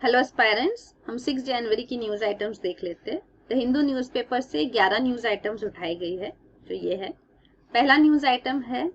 Hello aspirants, हम 6 जनवरी की news items देख लेते हैं। द हिंदू न्यूज़पेपर से 11 न्यूज आइटम्स उठाई गई है, जो ये है। पहला न्यूज आइटम है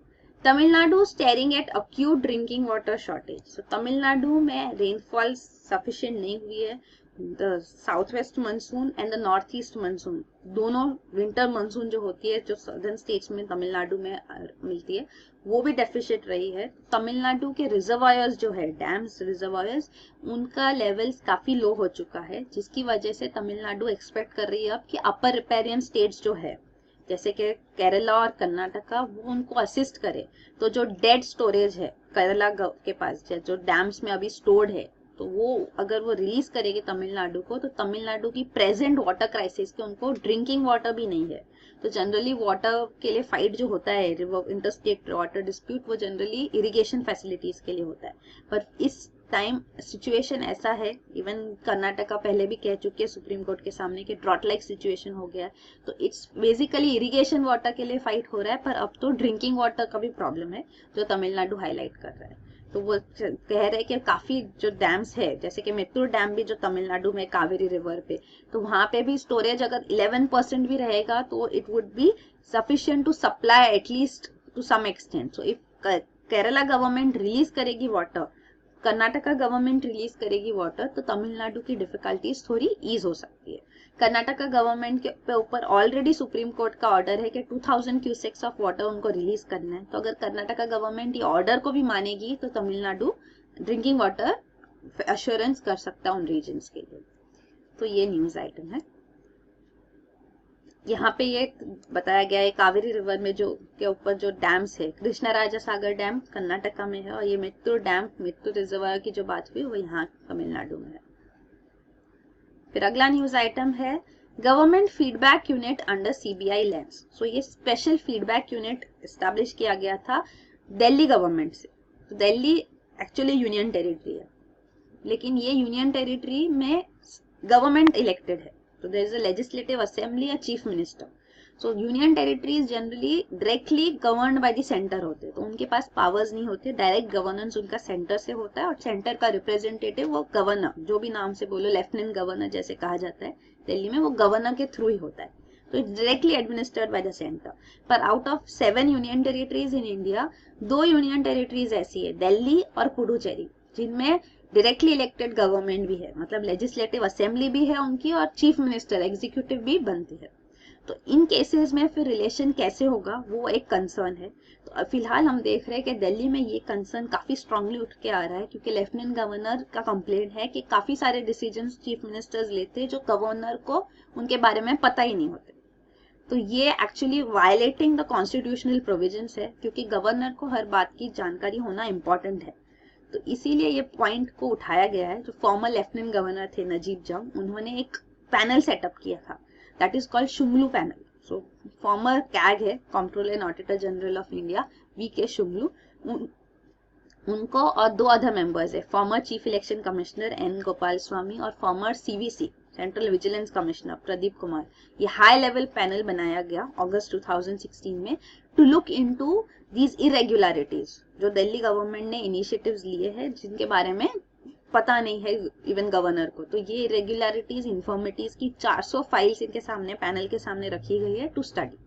Tamil Nadu staring at acute drinking water shortage. तो तमिलनाडु में रेनफॉल सफिशिएंट नहीं हुई है। The south west monsoon and the north east monsoon, दोनों विंटर मानसून जो होती है, जो सदर्न स्टेट्स में तमिलनाडु में मिलती है, वो भी डेफिशिएंट रही है। तमिलनाडु के रिजर्वायर्स जो है, डैम्स रिजर्वायर्स, उनका लेवल्स काफी लो हो चुका है, जिसकी वजह से तमिलनाडु एक्सपेक्ट कर रही है अब कि अपर रिपेरियन स्टेट्स जो है, जैसे कि केरला और कर्नाटका, वो उनको असिस्ट करे। तो जो डेड स्टोरेज है केरला के पास, जो डैम्स में अभी स्टोर्ड है, तो वो अगर वो रिलीज करेगी तमिलनाडु को, तो तमिलनाडु की प्रेजेंट वाटर क्राइसिस के उनको ड्रिंकिंग वाटर भी नहीं है। तो जनरली वाटर के लिए फाइट जो होता है, इंटरस्टेट वाटर डिस्प्यूट, वो जनरली इरिगेशन फैसिलिटीज के लिए होता है। पर इस टाइम सिचुएशन ऐसा है, इवन कर्नाटका पहले भी कह चुके हैं सुप्रीम कोर्ट के सामने कि ड्रॉट लाइक सिचुएशन हो गया है। तो इट्स बेसिकली इरिगेशन वाटर के लिए फाइट हो रहा है, पर अब तो ड्रिंकिंग वाटर का भी प्रॉब्लम है, जो तमिलनाडु हाईलाइट कर रहा है। तो वो कह रहे हैं कि काफी जो डैम्स है, जैसे कि मेत्तूर डैम भी जो तमिलनाडु में कावेरी रिवर पे, तो वहां पे भी स्टोरेज अगर 11% भी रहेगा तो it would be sufficient to supply at least to some extent. So if Kerala government release करेगी वाटर, कर्नाटका गवर्नमेंट रिलीज करेगी वाटर, तो तमिलनाडु की डिफिकल्टीज थोड़ी ईज हो सकती है। कर्नाटका गवर्नमेंट के ऊपर ऑलरेडी सुप्रीम कोर्ट का ऑर्डर है कि 2000 क्यूसेक्स ऑफ वाटर उनको रिलीज करना है। तो अगर कर्नाटका गवर्नमेंट ये ऑर्डर को भी मानेगी, तो तमिलनाडु ड्रिंकिंग वाटर अश्योरेंस कर सकता है उन रीजन्स के लिए। तो ये न्यूज आइटम है। यहाँ पे ये बताया गया है कावेरी रिवर में जो के ऊपर जो डैम्स है, कृष्णा राजा सागर डैम कर्नाटका में है, और ये मेत्तूर डैम, मेत्तूर रिजर्वायर की जो बात हुई वो यहाँ तमिलनाडु में है। फिर अगला न्यूज आइटम है government feedback unit under CBI lens. So ये स्पेशल फीडबैक यूनिट एस्टेब्लिश किया गया था दिल्ली गवर्नमेंट से। तो दिल्ली एक्चुअली यूनियन टेरिटरी है, लेकिन ये यूनियन टेरिटरी में गवर्नमेंट इलेक्टेड है। तो there is a legislative assembly, a chief minister. So union territories generally directly governed by the centre होते हैं, तो उनके पास पावर्स नहीं होते, डायरेक्ट गवर्नेंस उनका सेंटर से होता है, और सेंटर का रिप्रेजेंटेटिव वो गवर्नर, जो भी नाम से बोलो, लेफ्टिनेंट गवर्नर जैसे कहा जाता है दिल्ली में, वो गवर्नर के थ्रू ही होता है। तो it's directly administered by the centre. पर out of 7 union territories in India, 2 union territories ऐसी है, दिल्ली और पुडुचेरी, जिनमें डायरेक्टली इलेक्टेड गवर्नमेंट भी है, मतलब लेजिस्लेटिव असेंबली भी है उनकी, और चीफ मिनिस्टर एग्जीक्यूटिव भी बनती है। तो इन केसेस में फिर रिलेशन कैसे होगा, वो एक कंसर्न है। तो फिलहाल हम देख रहे हैं कि दिल्ली में ये कंसर्न काफी स्ट्रांगली उठ के आ रहा है, क्योंकि लेफ्टिनेंट गवर्नर का कंप्लेंट है कि काफी सारे डिसीजंस चीफ मिनिस्टर्स लेते हैं जो गवर्नर को उनके बारे में पता ही नहीं होते। तो ये actually violating the constitutional provisions है, क्योंकि गवर्नर को हर बात की जानकारी होना इंपॉर्टेंट है। तो इसीलिए ये पॉइंट को उठाया गया है। जो फॉर्मर लेफ्टिनेंट गवर्नर थे नजीब जंग, उन्होंने एक पैनल सेटअप किया था, that is called Shunglu panel. So former CAG है, controller and auditor general of India, V K Shunglu, उनको और 2 अदर मेंबर्स है, former chief election commissioner N Gopalaswami और former CVC central vigilance commissioner Pradeep Kumar. ये हाई लेवल पैनल बनाया गया अगस्त 2016 में to look into these irregularities, जो दिल्ली गवर्नमेंट ने इनिशिएटिव्स लिए हैं जिनके बारे में पता नहीं है इवन गवर्नर को। तो ये इरेगुलरिटीज, इन्फॉर्मिटीज की 400 फाइल्स इनके सामने, पैनल के सामने रखी गई है टू स्टडी।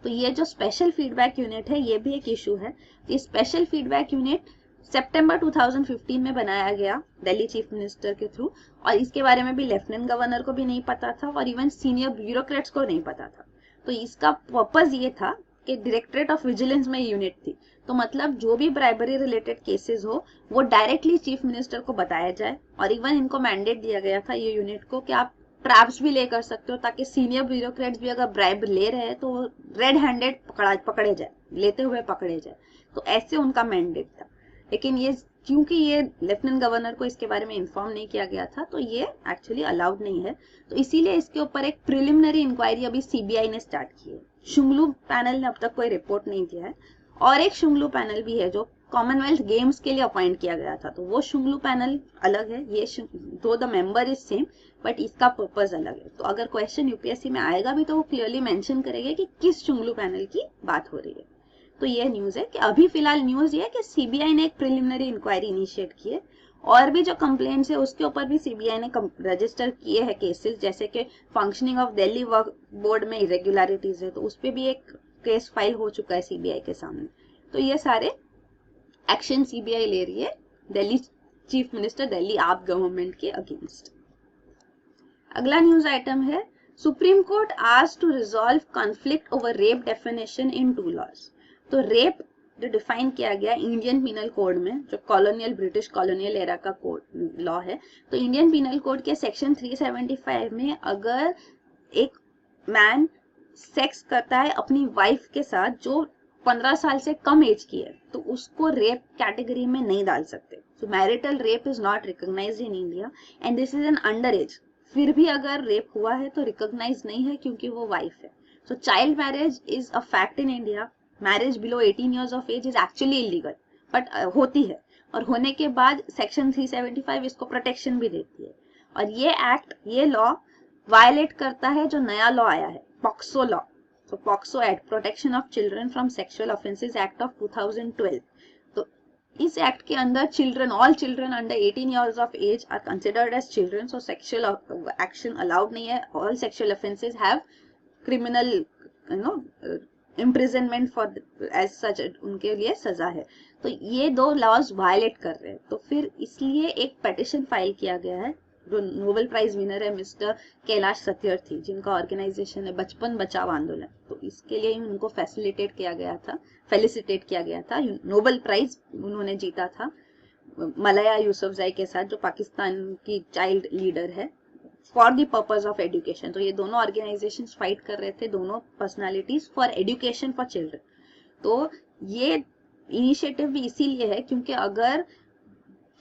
तो ये जो स्पेशल फीडबैक यूनिट है, ये भी एक इशू है। ये स्पेशल फीडबैक यूनिट सितंबर 2015 में बनाया गया दिल्ली चीफ मिनिस्टर के थ्रू, और इसके बारे में भी लेफ्टिनेंट गवर्नर को भी नहीं पता था, और इवन सीनियर ब्यूरोक्रेट्स को नहीं पता था। तो इसका पर्पस ये था कि डायरेक्टरेट ऑफ विजिलेंस में यूनिट थी, तो मतलब जो भी ब्राइबरी रिलेटेड केसेस हो, वो डायरेक्टली चीफ मिनिस्टर को बताया जाए। और इवन इनको मैंडेट दिया गया था ये यूनिट को कि आप ट्रैप्स भी ले कर सकते हो, ताकि सीनियर ब्यूरोक्रेट्स भी अगर ब्राइब ले रहे हैं तो रेड हैंडेड पकड़े जाए, लेते हुए पकड़े जाए। तो ऐसे उनका मैंडेट था। लेकिन ये क्योंकि ये लेफ्टिनेंट गवर्नर को इसके बारे में इन्फॉर्म नहीं किया गया था, तो ये एक्चुअली अलाउड नहीं है। तो इसीलिए इसके ऊपर एक प्रिलिमिनरी इंक्वायरी अभी सीबीआई ने स्टार्ट की है। शुंगलू पैनल ने अब तक कोई रिपोर्ट नहीं दिया है, और एक शुंगलू पैनल भी है जो कॉमनवेल्थ गेम्स के लिए अपॉइंट किया गया था, तो वो शुंगलू पैनल अलग है। ये दो the member is same, but इसका पर्पस अलग है। तो अगर क्वेश्चन यूपीएससी में आएगा भी तो वो क्लियरली मेंशन करेंगे कि किस शुंगलू पैनल की बात हो रही है। तो ये न्यूज है कि अभी फिलहाल न्यूज ये है कि सीबीआई ने एक प्रिलिमिनरी इंक्वायरी इनिशिएट की है, और भी जो कंप्लेंट्स है उसके ऊपर भी सीबीआई ने रजिस्टर किए हैं केसेस, जैसे कि functioning of Delhi work board में इरेगुलरिटीज है, तो उस पर भी एक केस फाइल हो चुका है सीबीआई के सामने। तो ये सारे एक्शन सीबीआई ले रही है दिल्ली चीफ मिनिस्टर, दिल्ली आप गवर्नमेंट के अगेंस्ट। अगला न्यूज आइटम है supreme court asked to resolve conflict over rape definition in 2 laws. तो रेप जो डिफाइन किया गया इंडियन पिनल कोड में, जो कॉलोनियल ब्रिटिश कॉलोनियल एरा का कोड लॉ है, तो इंडियन पिनल कोड के सेक्शन 375 में अगर एक मैन सेक्स करता है अपनी वाइफ के साथ जो 15 साल से कम एज की है, तो उसको रेप कैटेगरी में नहीं डाल सकते। So marital rape is not recognised in India and this is an under age. फिर भी अगर रेप हुआ है तो रिकॉग्नाइज नहीं है क्योंकि वो वाइफ है। So child marriage is a fact in India. Marriage below 18 years of age is actually illegal, but होती है, और होने के बाद सेक्शन 375 इसको प्रोटेक्शन भी देती है। और ये एक्ट, ये लॉ वायलेट करता है जो नया लॉ आया है, पॉक्सो लॉ। तो POCSO act, protection of children from sexual offences act of 2012। तो इस एक्ट के अंदर children, all children under 18 years of age are considered as children. So sexual action allowed नहीं है। All sexual offences have criminal imprisonment for as such, उनके लिए सजा है। तो ये 2 लॉज वायलेट कर रहे हैं। तो फिर इसलिए एक पेटिशन फाइल किया गया है, जो नोबेल प्राइज विनर है मिस्टर कैलाश सत्यार्थी, जिनका ऑर्गेनाइजेशन है बचपन बचाओ आंदोलन। तो इसके लिए उनको फेलिसिटेट किया गया था। नोबेल प्राइज उन्होंने जीता था मलाया यूसुफजई के साथ, जो पाकिस्तान की चाइल्ड लीडर है, for the purpose of education. तो ये दोनों ऑर्गेनाइजेशन फाइट कर रहे थे, दोनों personalities, for education for children. तो ये इनिशिएटिव भी इसीलिए है क्योंकि अगर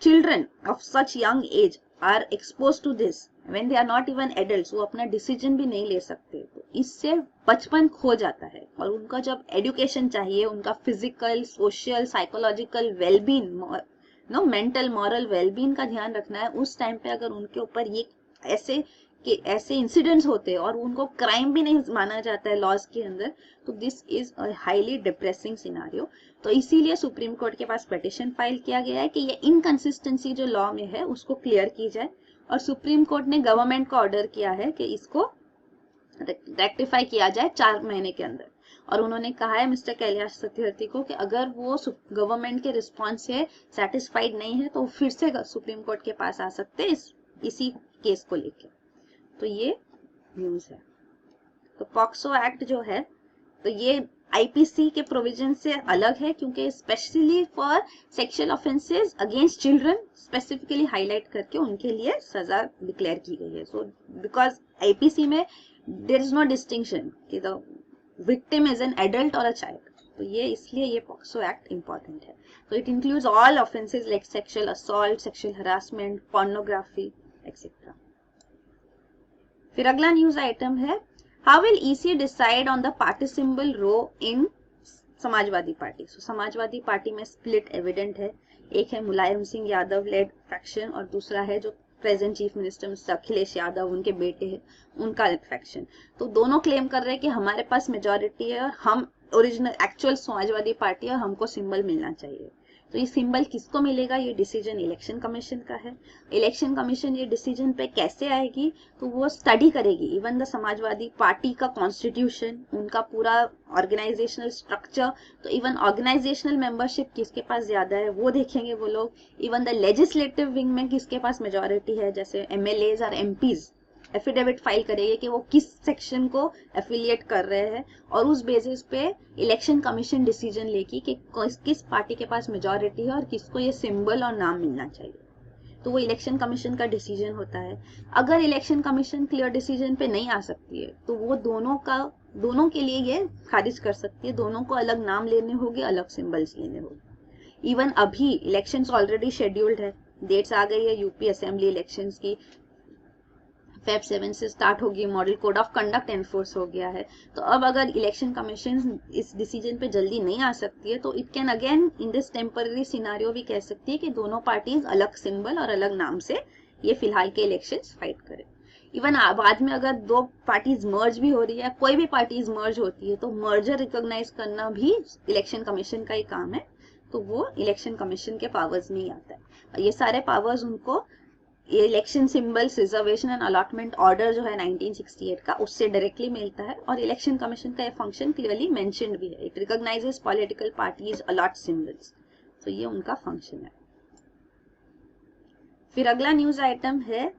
children of such young age are expose to this when they are not even adults, वो अपना डिसीजन भी नहीं ले सकते, तो इससे बचपन खो जाता है। और उनका जब एजुकेशन चाहिए, उनका physical, social, psychological wellbeing, mental, moral wellbeing का ध्यान रखना है, उस टाइम पे अगर उनके ऊपर ये ऐसे इंसिडेंट्स होते हैं और उनको क्राइम भी नहीं माना जाता है लॉज के अंदर, तो this is a highly depressing scenario. तो इसीलिए सुप्रीम कोर्ट के पास पिटीशन फाइल किया गया है कि ये इनकंसिस्टेंसी जो लॉ में है उसको क्लियर की जाए। और सुप्रीम कोर्ट ने गवर्नमेंट को ऑर्डर किया है कि इसको रेक्टिफाई किया जाए 4 महीने के अंदर। और उन्होंने कहा है मिस्टर कैलाश सत्यार्थी को कि अगर वो गवर्नमेंट के रिस्पॉन्स से सेटिस्फाइड नहीं है तो फिर से सुप्रीम कोर्ट के पास आ सकते हैं इसी केस को लेके। तो ये न्यूज है। तो पॉक्सो एक्ट जो है, तो ये आईपीसी के प्रोविजन से अलग है क्योंकि specially for sexual offences against children specifically highlight करके उनके लिए सजा डिक्लेयर की गई है। सो बिकॉज आईपीसी में देयर इज नो डिस्टिंक्शन कि the victim is an adult और अ चाइल्ड, तो ये इसलिए ये पॉक्सो एक्ट इंपॉर्टेंट है। तो it includes all offences like sexual assault, sexual harassment, pornography etcetera. फिर अगला न्यूज आइटम है, how will EC decide on the party symbol row in Samajwadi Party. So Samajwadi Party में स्प्लिट एविडेंट है। एक है Mulayam Singh Yadav led faction और दूसरा है जो present chief minister mister Akhilesh Yadav, उनके बेटे हैं, उनका फैक्शन। तो दोनों क्लेम कर रहे हैं कि हमारे पास मेजोरिटी है और हम ओरिजिनल एक्चुअल समाजवादी पार्टी है और हमको सिंबल मिलना चाहिए। तो ये सिंबल किसको मिलेगा, ये डिसीजन इलेक्शन कमीशन का है। इलेक्शन कमीशन ये डिसीजन पे कैसे आएगी, तो वो स्टडी करेगी इवन द समाजवादी पार्टी का कॉन्स्टिट्यूशन, उनका पूरा ऑर्गेनाइजेशनल स्ट्रक्चर, तो इवन ऑर्गेनाइजेशनल मेंबरशिप किसके पास ज्यादा है वो देखेंगे वो लोग। इवन द लेजिस्लेटिव विंग में किसके पास मेजोरिटी है, जैसे एमएलएज और एमपीज एफिडेविट फाइल करेंगे कि वो किस सेक्शन को एफिलिएट कर रहे हैं, और उस बेसिस पे इलेक्शन कमीशन डिसीजन लेगी कि किस पार्टी के पास मेजोरिटी है और किसको ये सिंबल और नाम मिलना चाहिए। तो वो इलेक्शन कमीशन का डिसीजन होता है। अगर इलेक्शन कमीशन क्लियर डिसीजन पे नहीं आ सकती है तो वो दोनों के लिए ये खारिज कर सकती है, दोनों को अलग नाम लेने होंगे, अलग सिंबल्स लेने होंगे। इवन अभी इलेक्शंस ऑलरेडी शेड्यूल्ड है, डेट्स आ गई है यूपी असेंबली इलेक्शंस की, Feb 7 से स्टार्ट होगी, model code of conduct enforce हो गया है। तो अब अगर इलेक्शन कमीशन इस डिसीजन पे जल्दी नहीं आ सकती है तो it can again in this temporary scenario भी कह सकती है कि दोनों पार्टीज अलग सिंबल और अलग नाम से ये फिलहाल के इलेक्शंस फाइट करें। इवन बाद में अगर 2 पार्टीज मर्ज भी हो रही है, कोई भी पार्टीज मर्ज होती है, तो मर्जर रिकॉग्नाइज करना भी इलेक्शन कमीशन का ही काम है, तो वो इलेक्शन कमीशन के पावर्स में ही आता है। ये सारे पावर्स उनको ये election symbols, reservation and allotment order जो है 1968 का, उससे डायरेक्टली मिलता है। और इलेक्शन कमीशन का ये फंक्शन क्लियरली मेंशन्ड भी है, it recognises political parties allot symbols, तो ये उनका फंक्शन है। फिर अगला न्यूज आइटम है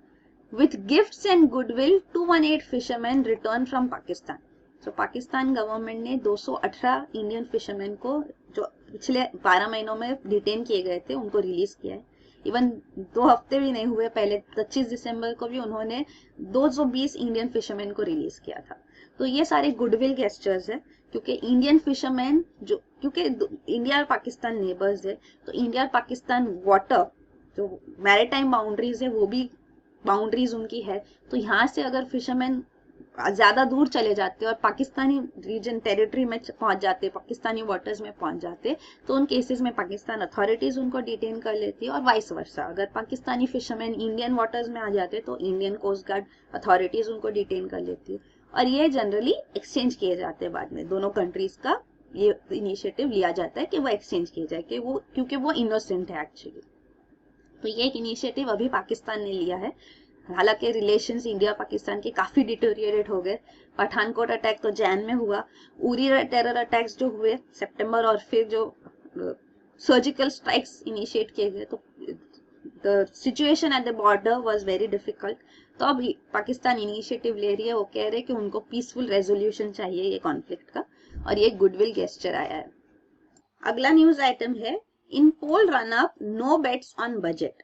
with gifts and goodwill 218 fisherman return from Pakistan. तो पाकिस्तान गवर्नमेंट ने 218 इंडियन फिशरमैन को जो पिछले 12 महीनों में डिटेन किए गए थे उनको रिलीज किया है। इवन 2 हफ्ते भी नहीं हुए पहले 25 दिसंबर को भी उन्होंने 220 इंडियन फिशरमैन को रिलीज किया था। तो ये सारे गुडविल गेस्टर्स है, क्योंकि इंडियन फिशरमैन जो, क्योंकि इंडिया और पाकिस्तान नेबर्स है, तो इंडिया और पाकिस्तान वाटर जो मैरीटाइम बाउंड्रीज है वो भी बाउंड्रीज उनकी है। तो यहाँ से अगर फिशरमैन ज्यादा दूर चले जाते और पाकिस्तानी रीजन टेरिटरी में पहुंच जाते, पाकिस्तानी वाटर्स में पहुंच जाते, तो उन केसेस में पाकिस्तान अथॉरिटीज उनको डिटेन कर लेती है, और वाइस वर्सा अगर पाकिस्तानी फिशरमैन इंडियन वाटर्स में आ जाते तो इंडियन कोस्ट गार्ड अथॉरिटीज उनको डिटेन कर लेती है। और ये जनरली एक्सचेंज किए जाते हैं बाद में, दोनों कंट्रीज का ये इनिशिएटिव लिया जाता है कि वो एक्सचेंज किए जाए, कि वो क्योंकि वो इनोसेंट है एक्चुअली। तो ये एक इनिशिएटिव अभी पाकिस्तान ने लिया है। हालांकि रिलेशंस इंडिया पाकिस्तान के काफी डिटोरिएट हो गए। पठानकोट अटैक तो जैन में हुआ, उरी टेरर अटैक्स जो हुए सितंबर, और फिर जो सर्जिकल स्ट्राइक्स इनिशिएट किए गए, तो the situation at the border was very difficult. तो अब पाकिस्तान इनिशिएटिव ले रही है, वो कह रहे हैं कि उनको पीसफुल रेजोल्यूशन चाहिए ये कॉन्फ्लिक्ट का, और ये गुडविल गेस्चर आया है। अगला न्यूज आइटम है in poll run up no bets on budget.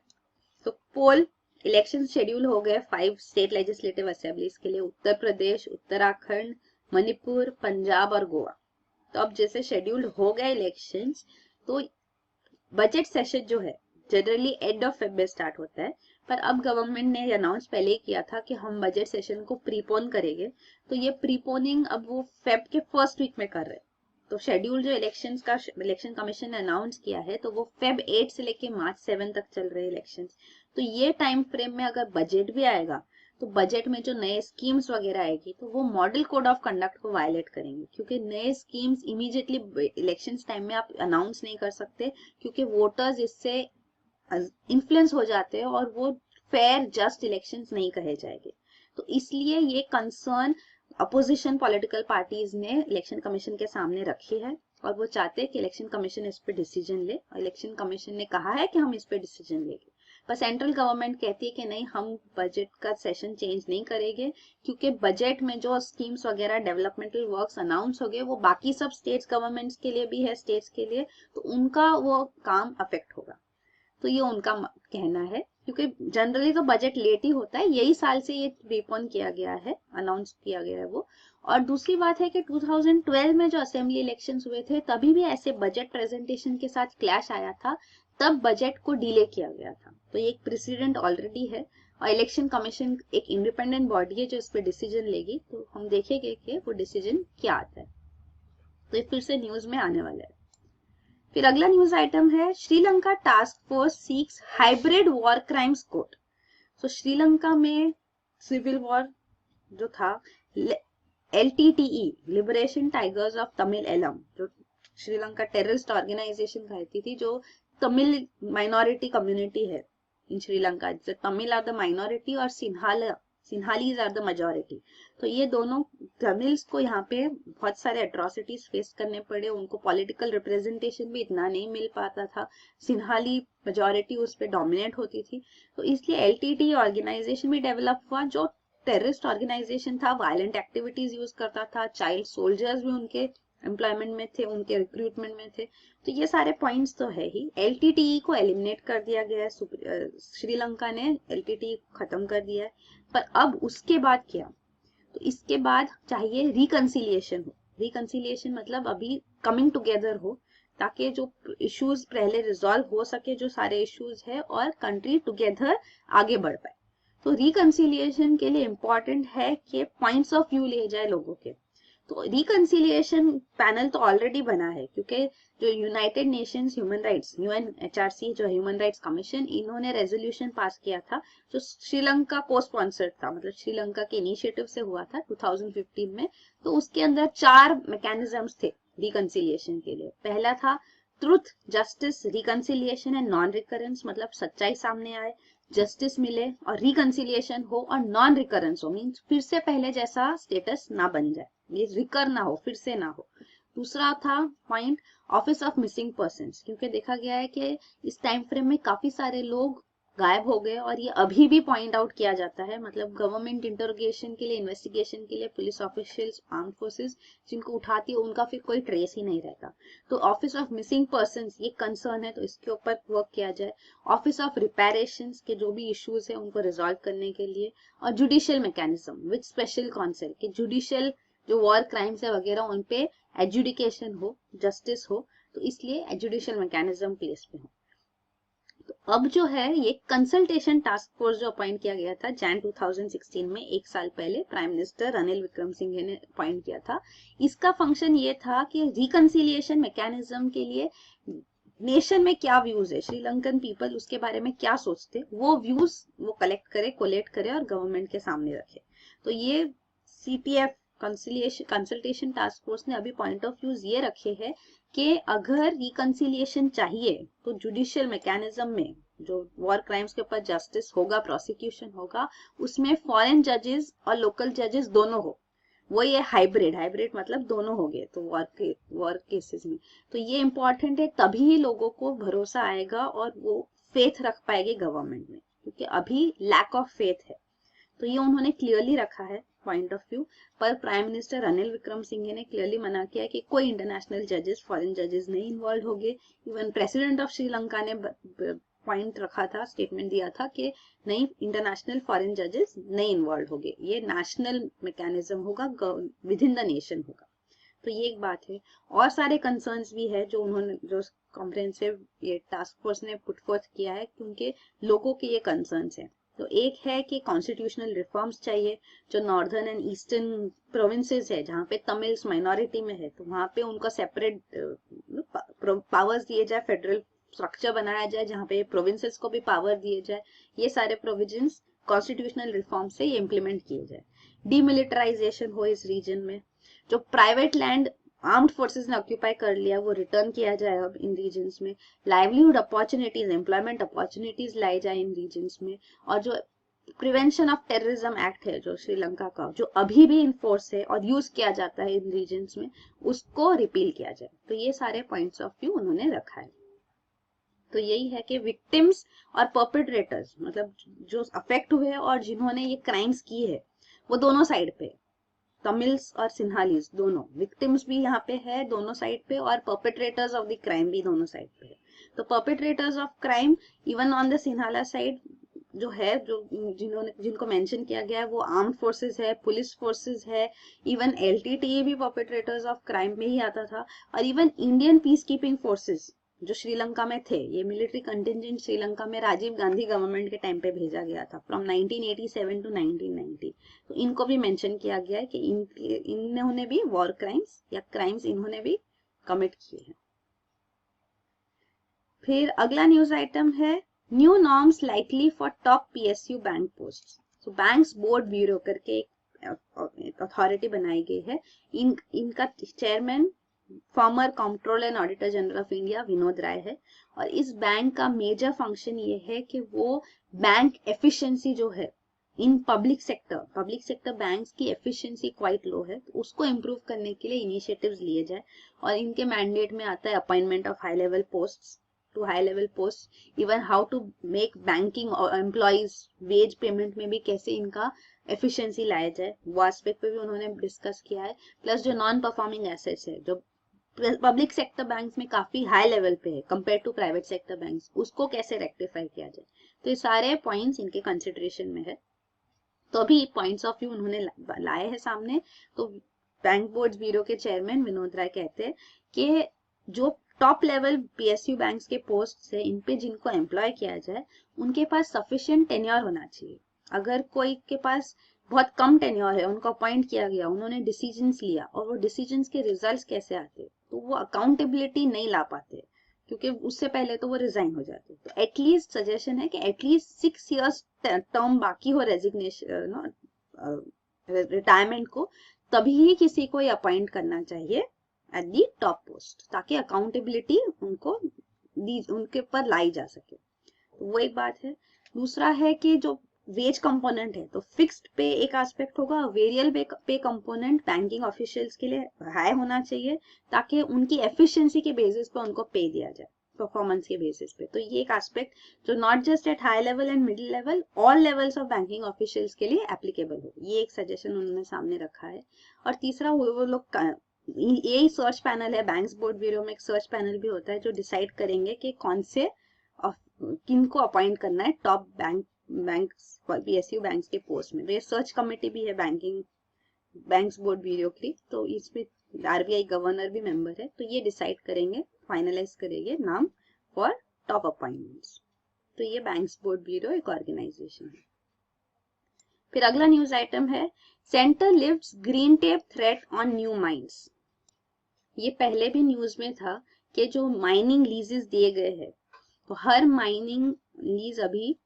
तो पोल इलेक्शन शेड्यूल हो गए 5 स्टेट लेजिस्लेटिव असेंबलीज के लिए, उत्तर प्रदेश, उत्तराखंड, मणिपुर, पंजाब और गोवा। तो अब जैसे शेड्यूल हो गए इलेक्शंस, तो बजट सेशन जो है जनरली एंड ऑफ फेब में स्टार्ट होता है, पर अब गवर्नमेंट ने अनाउंस पहले ही किया था कि हम बजट सेशन को प्रीपोन करेंगे। तो ये प्रीपोनिंग अब वो फेब के फर्स्ट वीक में कर रहे हैं। तो शेड्यूल जो इलेक्शंस का इलेक्शन कमीशन ने अनाउंस किया है, तो वो फेब 8 से लेके मार्च 7 तक चल रहे इलेक्शंस। तो ये टाइम फ्रेम में अगर बजट भी आएगा, तो बजट में जो नए स्कीम्स वगैरह आएगी, तो वो मॉडल कोड ऑफ कंडक्ट को वायलेट करेंगे, क्योंकि नए स्कीम्स इमीडिएटली इलेक्शंस टाइम में आप अनाउंस नहीं कर सकते, क्योंकि वोटर्स इससे इन्फ्लुएंस हो जाते हैं और वो फेयर जस्ट इलेक्शंस नहीं कहे जाएंगे। तो इसलिए ये कंसर्न अपोजिशन पॉलिटिकल पार्टीज ने इलेक्शन कमीशन के सामने रखी है, और वो चाहते हैं कि इलेक्शन कमीशन इस पे डिसीजन ले, और इलेक्शन कमीशन ने कहा है कि हम इस पे डिसीजन लेंगे। पर सेंट्रल गवर्नमेंट कहती है कि नहीं, हम बजट का सेशन चेंज नहीं करेंगे, क्योंकि बजट में जो स्कीम्स वगैरह डेवलपमेंटल वर्क्स अनाउंस हो गए वो बाकी सब स्टेट्स गवर्नमेंट्स के लिए भी है, स्टेट्स के लिए, तो उनका वो काम अफेक्ट होगा। तो ये उनका कहना है, क्योंकि जनरली तो बजट लेट ही होता है, यही साल से ये प्रीपोन किया गया है, अनाउंस किया गया है वो। और दूसरी बात है कि 2012 में जो असेंबली इलेक्शंस हुए थे, तभी भी ऐसे बजट प्रेजेंटेशन के साथ क्लैश आया था, तब बजट को डिले किया गया था। तो ये एक प्रेसिडेंट ऑलरेडी है, और इलेक्शन कमीशन एक इंडिपेंडेंट बॉडी है जो इस पर डिसीजन लेगी। तो हम देखेंगे कि वो डिसीजन क्या आता है। तो ये फिर से न्यूज में आने वाला है। फिर अगला न्यूज आइटम है Sri Lanka task force seeks hybrid war crimes court. तो श्रीलंका में सिविल वॉर जो था, LTTE liberation tigers of Tamil Eelam, जो श्रीलंका टेररिस्ट ऑर्गेनाइजेशन कहती थी, जो तमिल माइनॉरिटी कम्युनिटी है in Sri Lanka, Tamil are the minority और सिन्हालीज आर द मेजॉरिटी। तो ये दोनों तमिल्स को यहाँ पे बहुत सारे एट्रोसिटीज फेस करने पड़े, उनको पॉलिटिकल रिप्रेजेंटेशन भी इतना नहीं मिल पाता था, सिन्हाली मेजॉरिटी उस पर डोमिनेट होती थी। तो इसलिए LTTE ऑर्गेनाइजेशन भी डेवलप हुआ, जो टेररिस्ट ऑर्गेनाइजेशन था, वायलेंट एक्टिविटीज यूज करता था, चाइल्ड सोल्जर्स भी उनके एम्प्लॉयमेंट में थे, उनके रिक्रूटमेंट में थे। तो ये सारे पॉइंट्स तो है ही। LTTE को एलिमिनेट कर दिया गया है, श्रीलंका ने LTTE खत्म कर दिया है। पर अब उसके बाद क्या, तो इसके बाद चाहिए रिकंसिलिएशन हो। रिकंसिलिएशन मतलब अभी कमिंग टुगेदर हो, ताकि जो इश्यूज पहले रिजॉल्व हो सके, जो सारे इश्यूज है, और कंट्री टुगेदर आगे बढ़ पाए। तो रिकंसिलिएशन के लिए इम्पोर्टेंट है कि पॉइंट्स ऑफ व्यू ले जाए लोगों के। तो रिकंसिलिएशन पैनल तो ऑलरेडी बना है, क्योंकि जो United Nations human rights UNHRC जो ह्यूमन राइट्स कमीशन, इन्होंने रेजोल्यूशन पास किया था जो श्रीलंका को स्पॉन्सर्ड था, मतलब श्रीलंका के इनिशिएटिव से हुआ था 2015 में। तो उसके अंदर 4 मैकेनिज्म्स थे रिकंसिलिएशन के लिए। पहला था truth, justice, reconciliation and non recurrence, मतलब सच्चाई सामने आए, जस्टिस मिले और रिकंसिलिएशन हो और नॉन रिकरेंस हो, मीन्स फिर से पहले जैसा स्टेटस ना बन जाए, ये रिकर ना हो, फिर से ना हो। दूसरा था point office of missing persons, क्योंकि देखा गया है कि इस टाइम फ्रेम में काफी सारे लोग गायब हो गए और ये अभी भी पॉइंट आउट किया जाता है, मतलब गवर्नमेंट इंटरोगेशन के लिए, इन्वेस्टिगेशन के लिए पुलिस ऑफिशियल्स, आर्म फोर्सेस जिनको उठाती है उनका फिर कोई ट्रेस ही नहीं रहता। तो ऑफिस ऑफ मिसिंग पर्सन्स ये कंसर्न है, तो इसके ऊपर वर्क किया जाए। ऑफिस ऑफ रिपेरेशन के जो भी इश्यूज है उनको रिजॉल्व करने के लिए, और judicial mechanism with special council के जुडिशियल जो वॉर क्राइम्स है वगैरह उन पे एजुडिकेशन हो, जस्टिस हो, तो इसलिए एजुडिशियल मैकेनिज्म प्लेस पे हो। तो अब जो है ये कंसल्टेशन टास्क फोर्स जो अपॉइंट किया गया था जैन 2016 में, एक साल पहले प्राइम मिनिस्टर रनिल विक्रमसिंघे ने अपॉइंट किया था। इसका फंक्शन ये था कि रिकंसिलिएशन मैकेनिज्म के लिए नेशन में क्या व्यूज है, श्रीलंकन पीपल उसके बारे में क्या सोचते, वो व्यूज वो कलेक्ट करे, कोलेक्ट करे और गवर्नमेंट के सामने रखे। तो ये CTF कंसल्टेशन टास्क फोर्स ने अभी पॉइंट ऑफ व्यूज ये रखे हैं कि अगर रिकंसिलिएशन चाहिए तो जुडिशियल मैकेनिज्म में जो वॉर क्राइम्स के ऊपर जस्टिस होगा, प्रोसिक्यूशन होगा, उसमें फॉरेन जजेस और लोकल जजेस दोनों हो। वो ये हाइब्रिड मतलब दोनों हो गए तो वॉर केसेस में। तो ये इंपॉर्टेंट है, तभी लोगों को भरोसा आएगा और वो फेथ रख पाएंगे गवर्नमेंट में, क्योंकि अभी लैक ऑफ फेथ है। तो ये उन्होंने क्लियरली रखा है पॉइंट ऑफ व्यू। पर प्राइम मिनिस्टर रनिल विक्रमसिंघे ने क्लियरली मना किया कि कोई इंटरनेशनल जजेस, फॉरेन जजेस नहीं इन्वॉल्व होंगे। इवन प्रेसिडेंट ऑफ श्रीलंका ने पॉइंट रखा था, स्टेटमेंट दिया था कि नहीं, इंटरनेशनल फॉरेन जजेस नहीं इन्वॉल्व होंगे, ये नेशनल मैकेनिज्म होगा, विद इन द नेशन होगा। तो ये एक बात है। और सारे कंसर्न्स भी है जो उन्होंने, जो कॉम्प्रिहेंसिव ये टास्क फोर्स ने पुट फोर्थ किया है, क्योंकि लोगों के ये कंसर्न्स है। तो एक है कि कॉन्स्टिट्यूशनल रिफॉर्म्स चाहिए, जो नॉर्दर्न एंड ईस्टर्न प्रोविंसेस है जहाँ पे तमिल्स माइनॉरिटी में है, तो वहाँ पे उनको सेपरेट पावर्स दिए जाए, फेडरल स्ट्रक्चर बनाया जाए जहाँ पे प्रोविंसेस को भी पावर दिए जाए। ये सारे प्रोविजंस कॉन्स्टिट्यूशनल रिफॉर्म से ये इम्प्लीमेंट किए जाए। डीमिलिटराइजेशन हो इस रीजन में, जो प्राइवेट लैंड आर्म्ड फोर्सेस ने ऑक्यूपाई कर लिया वो रिटर्न किया जाए अब इन रीजन्स में। लाइवलीहुड अपॉर्चुनिटीज, एम्प्लॉयमेंट अपॉर्चुनिटीज लाई जाए इन रीजन्स में। और जो प्रिवेंशन ऑफ टेररिज्म एक्ट है जो श्रीलंका का, जो अभी भी इन फोर्स है और यूज किया जाता है इन रीजन्स में, उसको रिपील किया जाए। तो ये सारे पॉइंट्स ऑफ व्यू उन्होंने रखा है। तो यही है कि विक्टिम्स और परपेट्रेटर्स, मतलब जो अफेक्ट हुए और जिन्होंने ये क्राइम्स की है, वो दोनों साइड पे, तमिल्स और सिन्हालीज दोनों, विक्टिम्स भी यहाँ पे है दोनों साइड पे और परपेट्रेटर्स ऑफ द क्राइम भी दोनों साइड पे है। तो perpetrators of crime even on the Sinhala side जो है, जो जिनको मेंशन किया गया है, वो आर्म्ड फोर्सेस है, पुलिस फोर्सेस है, इवन LTTE भी परपेट्रेटर्स ऑफ क्राइम में ही आता था। और even Indian peace keeping forces जो श्रीलंका में थे, ये मिलिट्री कंटिजेंट श्रीलंका में राजीव गांधी गवर्नमेंट के टाइम पे भेजा गया था फ्रॉम 1987 टू 1990। तो इनको भी मेंशन किया गया है कि इन्होंने भी वॉर क्राइम्स या क्राइम्स इन्होंने भी कमिट किए हैं। फिर अगला न्यूज आइटम है new norms likely for top PSU bank post. तो बैंक्स बोर्ड ब्यूरो करके एक अथॉरिटी बनाई गई है। इनका chairman former controller and auditor general of India Vinod Rai है। और इस बैंक का मेजर फंक्शन ये है कि वो बैंक एफिशिएंसी जो है इन पब्लिक सेक्टर बैंक्स की एफिशिएंसी क्वाइट लो है, तो उसको इम्प्रूव करने के लिए इनिशिएटिव्स लिए जाए। और इनके मैंडेट में आता है appointment of high level post to high level post, even how to make banking employees wage payment में भी कैसे इनका एफिशिएंसी लाया जाए, वो एस्पेक्ट पे भी उन्होंने डिस्कस किया है। प्लस जो नॉन परफॉर्मिंग एसेट्स है, जो पब्लिक सेक्टर बैंक्स में काफी हाई लेवल पे है compare to private sector banks, उसको कैसे रेक्टिफाई किया जाए। तो ये सारे पॉइंट्स इनके कंसिडरेशन में है। तो अभी पॉइंट्स ऑफ व्यू उन्होंने लाए हैं सामने। तो बैंक बोर्ड ब्यूरो के चेयरमैन विनोद राय कहते हैं कि जो टॉप लेवल PSU बैंक्स के पोस्ट है, इन पे जिनको एम्प्लॉय किया जाए, उनके पास सफिशिएंट टेन्योर होना चाहिए। अगर कोई के पास बहुत कम टेन्योर है, उनको अपॉइंट किया गया, उन्होंने डिसीजंस लिया और वो डिसीजंस के रिजल्ट्स कैसे आते, तो वो अकाउंटेबिलिटी नहीं ला पाते, क्योंकि उससे पहले तो वो रिजाइन हो जाते। तो एटलीस्ट सजेशन है कि एटलीस्ट 6 years टर्म बाकी हो रेजिग्नेशन रिटायरमेंट को, तभी ही किसी को ये अपॉइंट करना चाहिए एट दी टॉप पोस्ट, ताकि अकाउंटेबिलिटी उनके ऊपर लाई जा सके। तो वो एक बात है। दूसरा है कि जो वेज कंपोनेंट है, तो फिक्स्ड पे एक एस्पेक्ट होगा, वेरिएबल पे कंपोनेंट बैंकिंग ऑफिशियल्स के लिए हाई होना चाहिए, ताकि उनकी एफिशिएंसी के बेसिस पे उनको पे दिया जाए, परफॉर्मेंस के बेसिस पे। तो ये एक एस्पेक्ट जो not just at high level and middle level, all levels of banking officials के लिए एप्लीकेबल हो, ये एक सजेशन उन्होंने सामने रखा है। और तीसरा वो लोग, यही सर्च पैनल है, बैंक्स बोर्ड ब्यूरो में एक सर्च पैनल भी होता है जो डिसाइड करेंगे कि कौन से किनको अपॉइंट करना है टॉप बैंक्स पीएसयू बैंक्स के पोस्ट में। तो ये सर्च कमेटी भी है बैंक्स बोर्ड ब्यूरो की, तो इसमें आरबीआई गवर्नर भी मेंबर है। तो ये डिसाइड करेंगे, फाइनलाइज करेंगे नाम फॉर टॉप अपॉइंटमेंट्स। तो ये बैंक्स बोर्ड ब्यूरो एक ऑर्गेनाइजेशन है। फिर अगला न्यूज आइटम है, centre lifts green tape threat on new mines. ये पहले भी न्यूज में था कि जो माइनिंग लीजेस दिए गए हैं, तो हर माइनिंग लीज अभी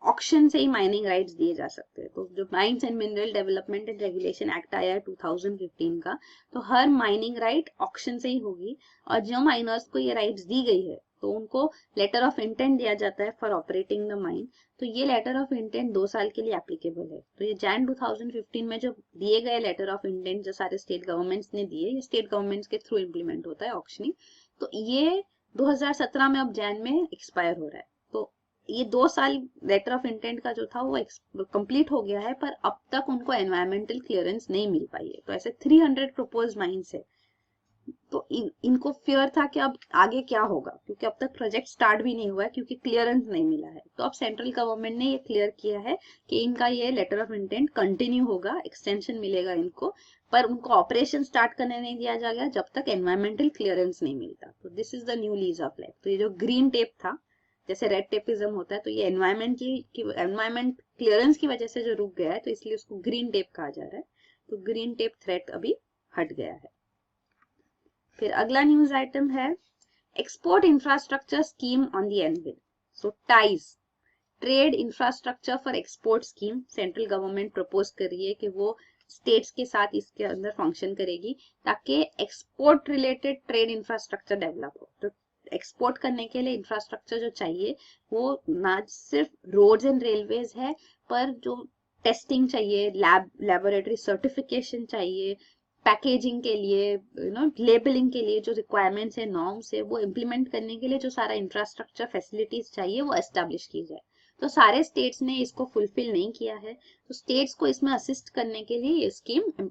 ऑक्शन से ही माइनिंग राइट्स दिए जा सकते हैं। तो जो mines and mineral development and regulation act आया है 2015 का, तो हर माइनिंग राइट ऑक्शन से ही होगी। और जो माइनर्स को ये राइट्स दी गई है, तो उनको लेटर ऑफ इंटेंट दिया जाता है फॉर ऑपरेटिंग द माइन। तो ये लेटर ऑफ इंटेंट 2 साल के लिए एप्लीकेबल है। तो ये जैन 2015 में जो दिए गए लेटर ऑफ इंटेंट जो सारे स्टेट गवर्नमेंट्स ने दिए, ये स्टेट गवर्नमेंट्स के थ्रू इम्प्लीमेंट होता है ऑक्शनिंग। तो ये 2017 में अब जैन में एक्सपायर हो रहा है। तो ये 2 साल लेटर ऑफ इंटेंट का जो था वो कंप्लीट हो गया है, पर अब तक उनको एनवायरमेंटल क्लियरेंस नहीं मिल पाई है। तो ऐसे 300 प्रपोज माइंस है। तो इनको फियर था कि अब आगे क्या होगा, क्योंकि अब तक प्रोजेक्ट स्टार्ट भी नहीं हुआ है, क्योंकि क्लियरेंस नहीं मिला है। तो अब सेंट्रल गवर्नमेंट ने ये क्लियर किया है कि इनका ये लेटर ऑफ इंटेंट कंटिन्यू होगा, एक्सटेंशन मिलेगा इनको, पर उनको ऑपरेशन स्टार्ट करने नहीं दिया जाएगा जब तक एनवायरमेंटल क्लियरेंस नहीं मिलता। तो this is the new lease of life. तो ये जो ग्रीन टेप था, जैसे रेड टेपिज्म होता है, तो ये एनवायरमेंट क्लियरेंस की वजह से जो रुक गया है, तो इसलिए उसको ग्रीन टेप कहा जा रहा है। तो ग्रीन टेप थ्रेट अभी हट गया है। फिर अगला न्यूज आइटम है, export infrastructure scheme on the anvil. So ties trade infrastructure for export scheme central government propose कर रही है कि वो स्टेट्स के साथ इसके अंदर फंक्शन करेगी, ताकि export related trade infrastructure develop हो। तो एक्सपोर्ट करने के लिए इंफ्रास्ट्रक्चर जो चाहिए, वो ना सिर्फ रोड्स एंड रेलवेज है, पर जो टेस्टिंग चाहिए, लैबोरेटरी सर्टिफिकेशन चाहिए, पैकेजिंग के लिए, लेबलिंग के लिए जो रिक्वायरमेंट्स है, नॉर्म्स है, वो इम्प्लीमेंट करने के लिए जो सारा इंफ्रास्ट्रक्चर फैसिलिटीज चाहिए वो एस्टेब्लिश की जाए। तो सारे स्टेट्स ने इसको फुलफिल नहीं किया है, तो स्टेट्स को इसमें असिस्ट करने के लिए ये स्कीम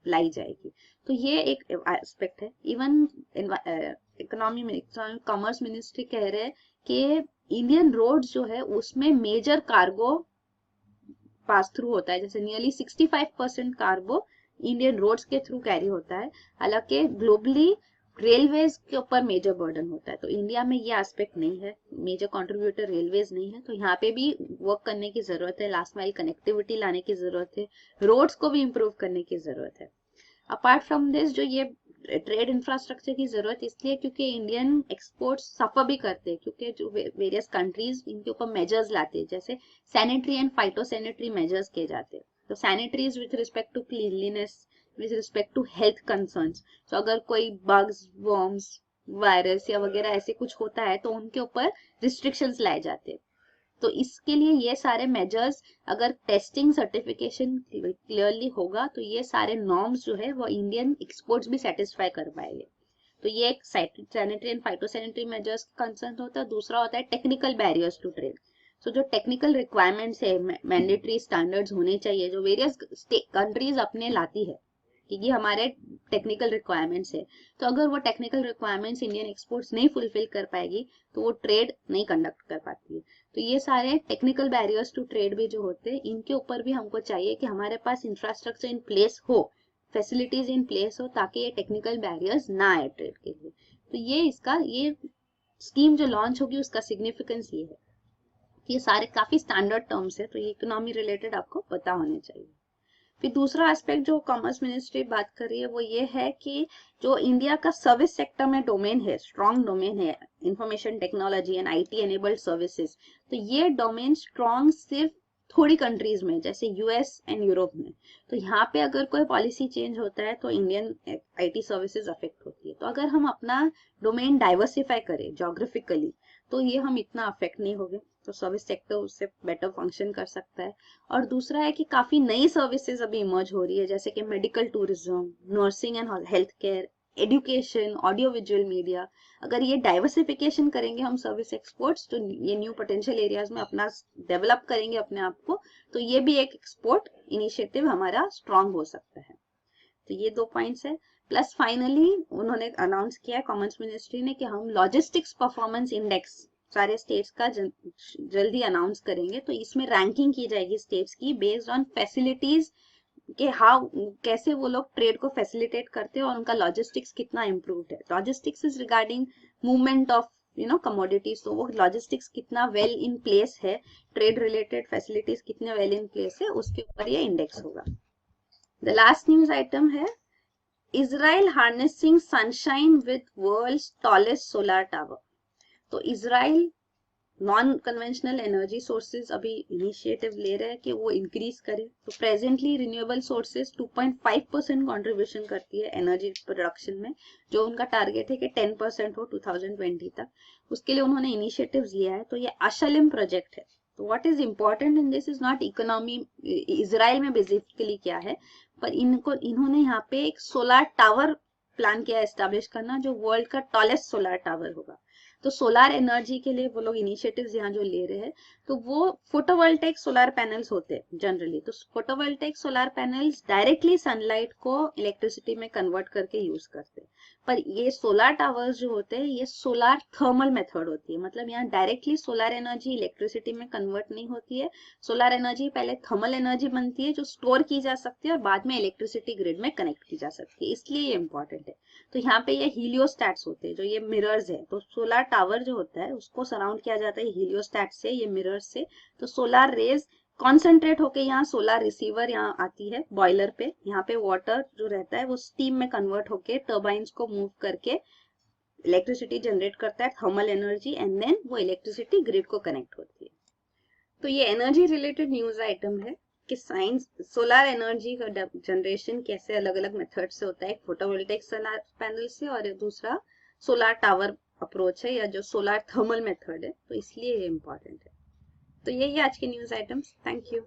लाई जाएगी। तो ये एक एस्पेक्ट है। इवन कॉमर्स मिनिस्ट्री कह रहे हैं कि इंडियन रोड जो है उसमें मेजर कार्गो पास थ्रू होता है, जैसे नियरली 65% कार्गो इंडियन रोड्स के थ्रू कैरी होता है। हालांकि ग्लोबली रेलवेज के ऊपर मेजर बर्डन होता है, तो इंडिया में ये एस्पेक्ट नहीं है, मेजर कंट्रीब्यूटर रेलवेज नहीं है। तो यहाँ पे भी वर्क करने की जरूरत है, लास्ट माइल कनेक्टिविटी लाने की जरूरत है, रोड्स को भी इम्प्रूव करने की जरूरत है। अपार्ट फ्रॉम दिस, जो ये ट्रेड इंफ्रास्ट्रक्चर की जरूरत इसलिए क्योंकि इंडियन एक्सपोर्ट्स सफर भी करते हैं, क्योंकि जो वेरियस कंट्रीज इनके ऊपर मेजर्स लाते हैं, जैसे सैनिटरी एंड फाइटोसैनिटरी मेजर्स किए जाते हैं। तो sanitaries with respect to cleanliness, with respect to health concerns. तो अगर कोई बग्स, वर्म्स, वायरस या वगैरह ऐसे कुछ होता है, तो उनके ऊपर रिस्ट्रिक्शंस लाए जाते हैं। तो इसके लिए ये सारे मेजर्स, अगर टेस्टिंग सर्टिफिकेशन क्लियरली होगा, तो ये सारे नॉर्म्स जो है वो इंडियन एक्सपोर्ट्स भी सेटिस्फाई कर पाएंगे। तो ये एक sanitary and phytosanitary measures concern होता है। दूसरा होता है टेक्निकल बैरियर्स टू ट्रेड। तो जो टेक्निकल रिक्वायरमेंट्स है, मैंडेटरी स्टैंडर्ड्स होने चाहिए जो वेरियस कंट्रीज अपने लाती है, क्योंकि हमारे टेक्निकल रिक्वायरमेंट्स है। तो अगर वो टेक्निकल रिक्वायरमेंट्स इंडियन एक्सपोर्ट्स नहीं फुलफिल कर पाएगी, तो वो ट्रेड नहीं कंडक्ट कर पाती है। तो ये सारे टेक्निकल बैरियर्स टू ट्रेड भी जो होते हैं, इनके ऊपर भी हमको चाहिए कि हमारे पास इंफ्रास्ट्रक्चर इन प्लेस हो, फैसिलिटीज इन प्लेस हो, ताकि ये टेक्निकल बैरियर्स ना आए ट्रेड के लिए। तो ये स्कीम जो लॉन्च होगी उसका सिग्निफिकेंस ये है। ये सारे काफी स्टैंडर्ड टर्म्स है, तो ये इकोनॉमी रिलेटेड आपको पता होने चाहिए। फिर दूसरा एस्पेक्ट जो कॉमर्स मिनिस्ट्री बात कर रही है वो ये है कि जो इंडिया का सर्विस सेक्टर में डोमेन है, स्ट्रॉन्ग डोमेन है, information technology and IT enabled services, तो ये डोमेन स्ट्रॉन्ग सिर्फ थोड़ी कंट्रीज में, जैसे यूएस एंड यूरोप में। तो यहाँ पे अगर कोई पॉलिसी चेंज होता है तो इंडियन आईटी सर्विसेज अफेक्ट होती है। तो अगर हम अपना डोमेन डाइवर्सिफाई करें जोग्राफिकली तो ये हम इतना अफेक्ट नहीं होंगे, तो सर्विस सेक्टर उससे बेटर फंक्शन कर सकता है। और दूसरा है कि काफी नई सर्विसेज अभी इमर्ज हो रही है, जैसे कि medical tourism, nursing and health care, education, audio visual media. अगर ये डाइवर्सिफिकेशन करेंगे हम सर्विस एक्सपोर्ट्स, तो ये न्यू पोटेंशियल एरियाज में अपना डेवलप करेंगे अपने आप को, तो ये भी एक एक्सपोर्ट इनिशिएटिव हमारा स्ट्रांग हो सकता है। तो ये 2 पॉइंट्स है। प्लस फाइनली उन्होंने अनाउंस किया है कॉमर्स मिनिस्ट्री ने कि हम लॉजिस्टिक्स परफॉर्मेंस इंडेक्स सारे स्टेट्स का जल्दी अनाउंस करेंगे। तो इसमें रैंकिंग की जाएगी स्टेट्स की बेस्ड ऑन फैसिलिटीज कि हाउ कैसे वो लोग ट्रेड को फैसिलिटेट करते हैं और उनका लॉजिस्टिक्स कितना इम्प्रूव्ड है। Logistics is regarding movement of commodities, तो वो लॉजिस्टिक्स कितना वेल इन प्लेस है, ट्रेड रिलेटेड फैसिलिटीज कितने वेल इन प्लेस है, उसके ऊपर ये इंडेक्स होगा। द लास्ट न्यूज आइटम है Israel harnessing sunshine with world's tallest solar tower. तो Israel non conventional energy sources अभी इनिशिएटिव ले रहे हैं कि वो इंक्रीज करें। तो प्रेजेंटली रिन्यूएबल सोर्सेज 2.5% कंट्रीब्यूशन करती है एनर्जी प्रोडक्शन में, जो उनका टारगेट है कि 10% हो 2020 तक। उसके लिए उन्होंने इनिशिएटिव्स लिया है। तो ये अशलिम प्रोजेक्ट है। तो what is important in this is not economy, Israel में बेसिकली क्या है, पर इन्होंने यहाँ पे एक सोलर टावर प्लान किया एस्टेब्लिश करना, जो वर्ल्ड का टॉलेस्ट सोलर टावर होगा। तो सोलर एनर्जी के लिए वो लोग इनिशिएटिव्स यहाँ जो ले रहे हैं, तो वो फोटोवोल्टेइक सोलर पैनल्स होते हैं जनरली। तो photovoltaic solar panels directly sunlight को इलेक्ट्रिसिटी में कन्वर्ट करके यूज करते हैं। पर ये सोलर टावर्स जो होते हैं ये सोलर थर्मल मेथड होती है, मतलब यहाँ डायरेक्टली सोलर एनर्जी इलेक्ट्रिसिटी में कन्वर्ट नहीं होती है। सोलर एनर्जी पहले थर्मल एनर्जी बनती है जो स्टोर की जा सकती है और बाद में इलेक्ट्रिसिटी ग्रिड में कनेक्ट की जा सकती है, इसलिए ये इंपॉर्टेंट है। तो यहाँ पे ये हीलियोस्टैट्स होते हैं, जो ये मिरर्स है। तो सोलर टावर जो होता है उसको सराउंड किया जाता है हीलियोस्टैट से, ये मिरर्स से। तो सोलर रेज कॉन्सेंट्रेट होके यहाँ सोलर रिसीवर यहाँ आती है बॉयलर पे। यहाँ पे वाटर जो रहता है वो स्टीम में कन्वर्ट होके टर्बाइंस को मूव करके इलेक्ट्रिसिटी जनरेट करता है, थर्मल एनर्जी, एंड देन वो इलेक्ट्रिसिटी ग्रिड को कनेक्ट होती है। तो ये एनर्जी रिलेटेड न्यूज आइटम है कि साइंस सोलर एनर्जी का जनरेशन कैसे अलग अलग मेथड से होता है। एक फोटोवोल्टेइक सोलर पैनल से और दूसरा सोलर टावर अप्रोच है या जो सोलर थर्मल मेथड है, तो इसलिए ये इम्पोर्टेंट है। तो यही आज के न्यूज आइटम्स। Thank you.